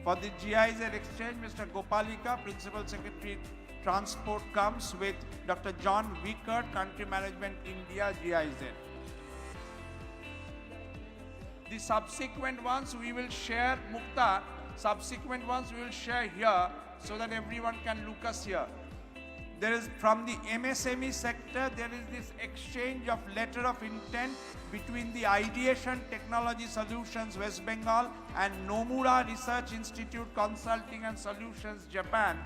For the GIZ exchange, Mr. Gopalika, Principal Secretary Transport, comes with Dr. John Wickert, Country Management India, GIZ. The subsequent ones we will share, Mukta, subsequent ones we will share here so that everyone can look us here. There is, from the MSME sector, there is this exchange of letter of intent between the Ideation Technology Solutions West Bengal and Nomura Research Institute Consulting and Solutions Japan.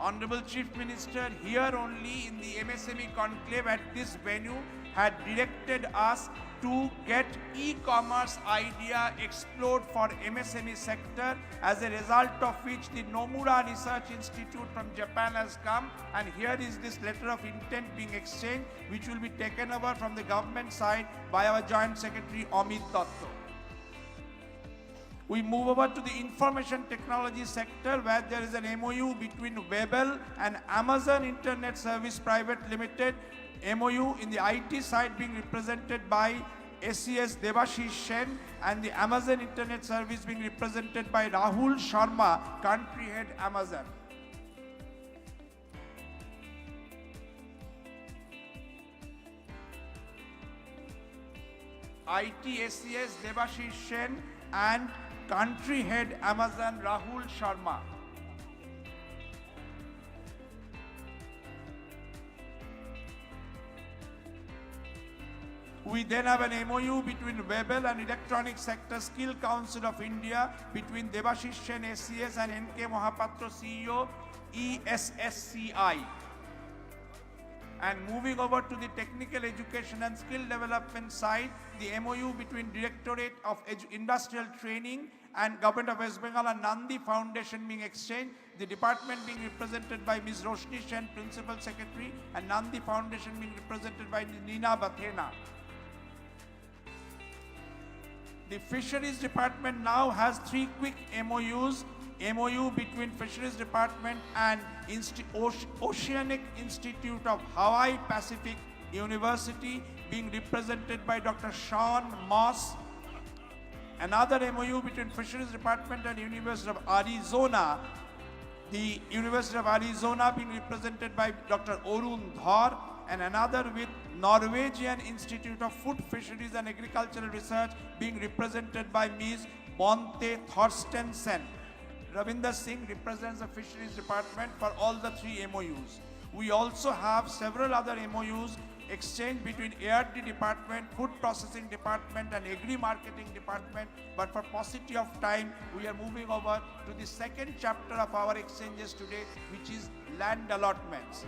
Honorable Chief Minister, here only in the MSME conclave at this venue, had directed us to get e-commerce idea explored for MSME sector, as a result of which the Nomura Research Institute from Japan has come, and here is this letter of intent being exchanged, which will be taken over from the government side by our Joint Secretary Amit Dotto. We move over to the information technology sector, where there is an MOU between Webel and Amazon Internet Service Private Limited. MOU in the IT side being represented by SES Debashish Sen, and the Amazon Internet Service being represented by Rahul Sharma, Country Head Amazon. IT SES Debashish Sen and Country Head Amazon Rahul Sharma. We then have an MOU between Webel and Electronic Sector Skill Council of India, between Debashish Sen SES and NK Mohapatra CEO ESSCI. And moving over to the technical education and skill development side, the MOU between Directorate of Industrial Training and Government of West Bengal and Nandi Foundation being exchanged, the department being represented by Ms. Roshni Sen, Principal Secretary, and Nandi Foundation being represented by Nina Bathena. The Fisheries Department now has 3 quick MOUs. MOU between Fisheries Department and Oceanic Institute of Hawaii Pacific University being represented by Dr. Sean Moss. Another MOU between Fisheries Department and University of Arizona. The University of Arizona being represented by Dr. Arun Dhar, and another with Norwegian Institute of Food, Fisheries and Agricultural Research being represented by Ms. Bonte Thorstensen. Ravinder Singh represents the Fisheries Department for all the 3 MOUs. We also have several other MOUs exchanged between ARD Department, Food Processing Department and Agri-Marketing Department, but for paucity of time, we are moving over to the second chapter of our exchanges today, which is land allotments.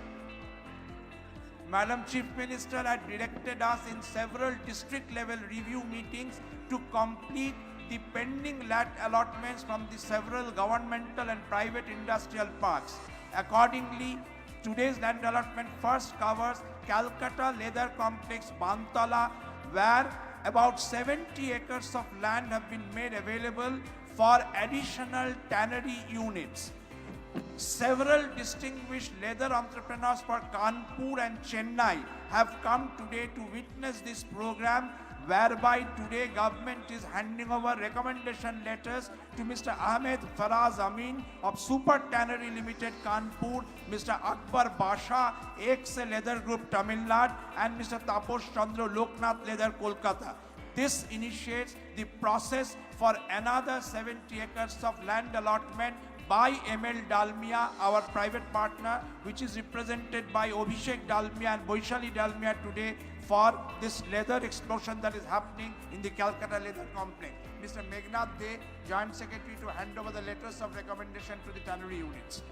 Madam Chief Minister had directed us in several district level review meetings to complete the pending land allotments from the several governmental and private industrial parks. Accordingly, today's land allotment first covers Calcutta Leather Complex, Bantala, where about 70 acres of land have been made available for additional tannery units. Several distinguished leather entrepreneurs for Kanpur and Chennai have come today to witness this program, whereby today government is handing over recommendation letters to Mr. Ahmed Faraz Amin of Super Tannery Limited Kanpur, Mr. Akbar Basha, AXA Leather Group Tamil Nadu, and Mr. Taposh Chandra Loknath Leather Kolkata. This initiates the process for another 70 acres of land allotment by ML Dalmia, our private partner, which is represented by Abhishek Dalmia and Boishali Dalmia today for this leather explosion that is happening in the Calcutta Leather Complex. Mr. Meghnad De, Joint Secretary, to hand over the letters of recommendation to the tannery units.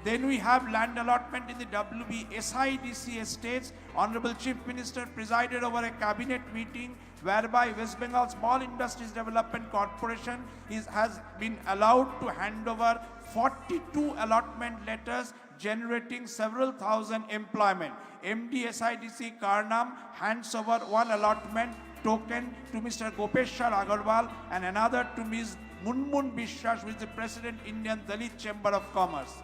Then we have land allotment in the WB SIDC estates. Honorable Chief Minister presided over a cabinet meeting whereby West Bengal Small Industries Development Corporation has been allowed to hand over 42 allotment letters, generating several thousand employment. MD SIDC Karnam hands over one allotment token to Mr. Gopeshwar Agarwal and another to Ms. Munmun Bishwas, who is the President, Indian Dalit Chamber of Commerce.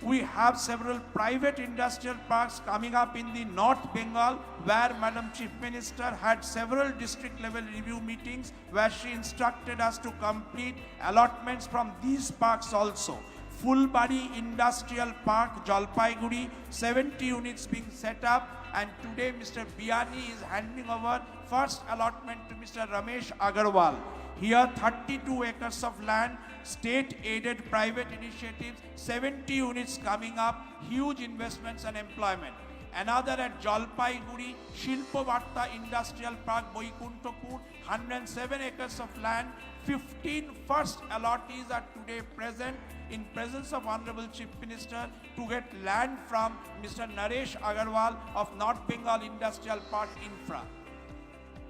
We have several private industrial parks coming up in the North Bengal, where Madam Chief Minister had several district level review meetings where she instructed us to complete allotments from these parks also. Fulbari Industrial Park, Jalpaiguri, 70 units being set up, and today Mr. Biani is handing over first allotment to Mr. Ramesh Agarwal. Here 32 acres of land, state-aided private initiatives, 70 units coming up, huge investments and employment. Another at Jalpaiguri, Shilpovarta Industrial Park, Boikuntopur, 107 acres of land, 15 first allottees are today present in presence of Honorable Chief Minister to get land from Mr. Naresh Agarwal of North Bengal Industrial Park Infra.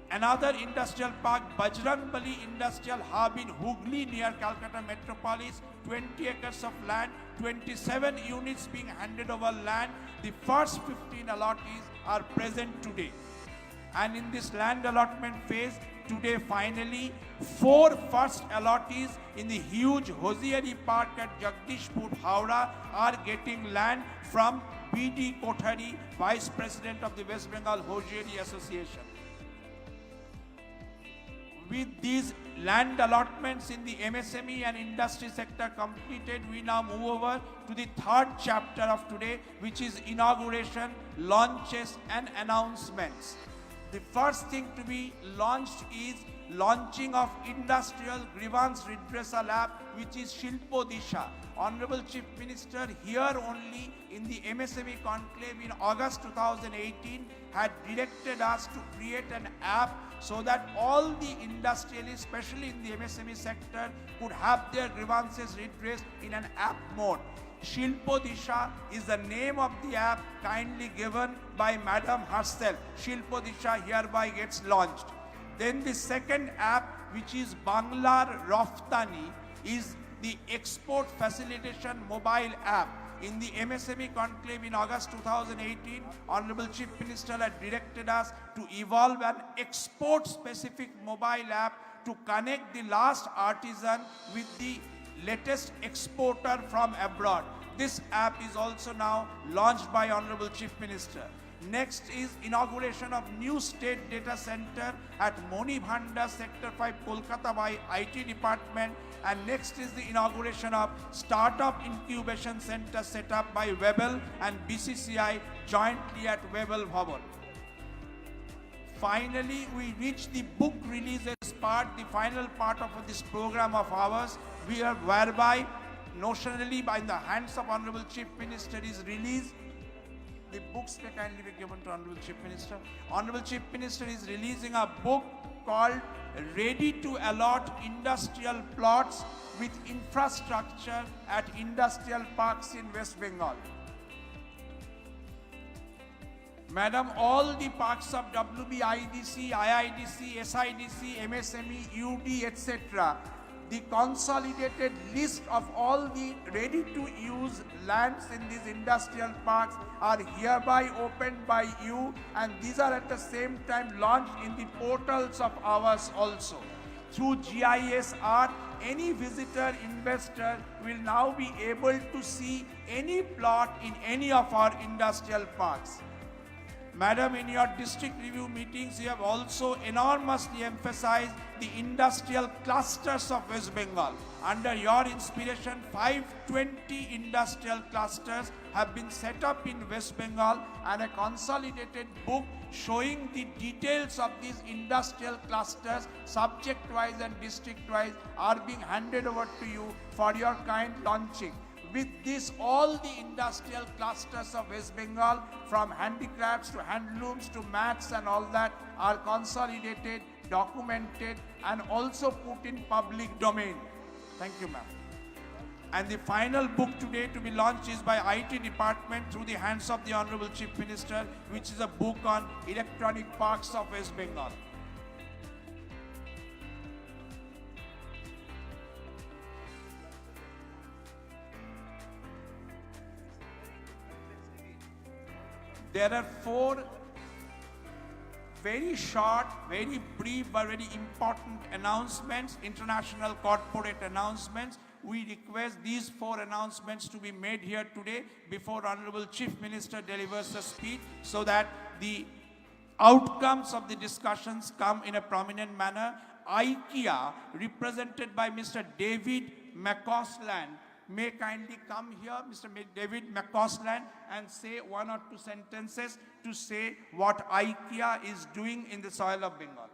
Another industrial park, Bajrangbali Industrial Hub in Hooghly near Calcutta Metropolis, 20 acres of land, 27 units being handed over land. The first 15 allottees are present today. And in this land allotment phase, today finally, 4 first allottees in the huge Hosieri Park at Jagdishpur, Howrah are getting land from B.D. Kothari, Vice President of the West Bengal Hosieri Association. With these land allotments in the MSME and industry sector completed, we now move over to the third chapter of today, which is inauguration, launches and announcements. The first thing to be launched is launching of Industrial Grievance Redressal App, which is Shilpo Disha. Honorable Chief Minister here only in the MSME conclave in August 2018 had directed us to create an app so that all the industrialists, especially in the MSME sector, could have their grievances redressed in an app mode. Shilpo Disha is the name of the app kindly given by Madam herself. Shilpo Disha hereby gets launched. Then the second app, which is Banglar Raftani, is the export facilitation mobile app. In the MSME conclave in August 2018, Honorable Chief Minister had directed us to evolve an export-specific mobile app to connect the last artisan with the latest exporter from abroad. This app is also now launched by Honorable Chief Minister. Next is inauguration of new state data center at Moni Bhanda Sector 5, Kolkata by IT department. And next is the inauguration of startup incubation center set up by Webel and BCCI jointly at Webel Bhavan. Finally, we reach the book releases part, the final part of this program of ours, whereby notionally by the hands of Honorable Chief Minister is released. The books may kindly be given to Honorable Chief Minister. Honorable Chief Minister is releasing a book called Ready to Allot Industrial Plots with Infrastructure at Industrial Parks in West Bengal. Madam, all the parks of WBIDC, IIDC, SIDC, MSME, UD, etc., the consolidated list of all the ready-to-use lands in these industrial parks are hereby opened by you, and these are at the same time launched in the portals of ours also. Through GISR, any visitor, investor will now be able to see any plot in any of our industrial parks. Madam, in your district review meetings, you have also enormously emphasized the industrial clusters of West Bengal. Under your inspiration, 520 industrial clusters have been set up in West Bengal, and a consolidated book showing the details of these industrial clusters, subject-wise and district-wise, are being handed over to you for your kind launching. With this, all the industrial clusters of West Bengal, from handicrafts to handlooms to mats and all that, are consolidated, documented, and also put in public domain. Thank you, ma'am. And the final book today to be launched is by IT department through the hands of the Honorable Chief Minister, which is a book on electronic parks of West Bengal. There are 4 very short, very brief, but very important announcements, international corporate announcements. We request these 4 announcements to be made here today before Honorable Chief Minister delivers a speech, so that the outcomes of the discussions come in a prominent manner. IKEA, represented by Mr. David McCausland, may kindly come here, Mr. David McCausland, and say 1 or 2 sentences to say what IKEA is doing in the soil of Bengal.